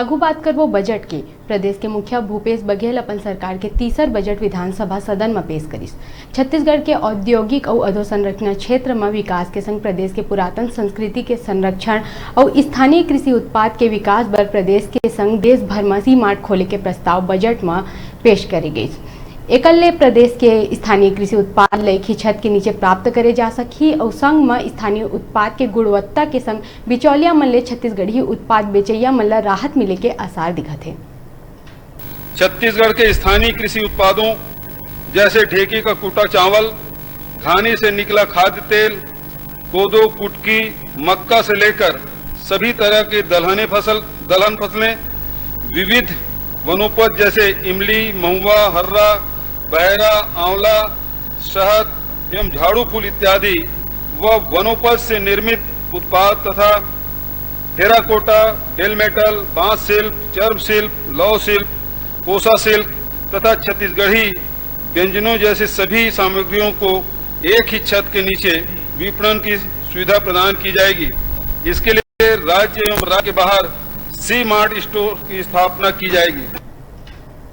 आगू बात करबो बजट की। प्रदेश के मुखिया भूपेश बघेल अपन सरकार के तीसर बजट विधानसभा सदन में पेश करिस। छत्तीसगढ़ के औद्योगिक और अधोसंरचना क्षेत्र में विकास के संग प्रदेश के पुरातन संस्कृति के संरक्षण और स्थानीय कृषि उत्पाद के विकास बर प्रदेश के संग देश भर में सी मार्ट खोले के प्रस्ताव बजट में पेश करी गई। एकल्ले प्रदेश के स्थानीय कृषि उत्पाद एक ही छत के नीचे प्राप्त करे जा सकी और संग में स्थानीय उत्पाद के गुणवत्ता के संग बिचौलिया मन ले छत्तीसगढ़ी उत्पाद बेचैया मन ला राहत मिले के आसार दिखत है। छत्तीसगढ़ के स्थानीय कृषि उत्पादों जैसे ढेकी का कूटा चावल, घानी से निकला खाद्य तेल, कोदो, कुटकी, मक्का से लेकर सभी तरह के दलहन फसलें, विविध वनोपज जैसे इमली, महुआ, हर्रा, बहरा, आंवला, शहद एवं झाड़ू फूल इत्यादि व वनोपज से निर्मित उत्पाद तथा टेराकोटा, बेल मेटल, बांस शिल्प, चर्म शिल्प, लौह शिल्प, कोसा शिल्प तथा छत्तीसगढ़ी व्यंजनों जैसे सभी सामग्रियों को एक ही छत के नीचे विपणन की सुविधा प्रदान की जाएगी। इसके लिए राज्य एवं राज्य के बाहर सी मार्ट स्टोर की स्थापना की जाएगी।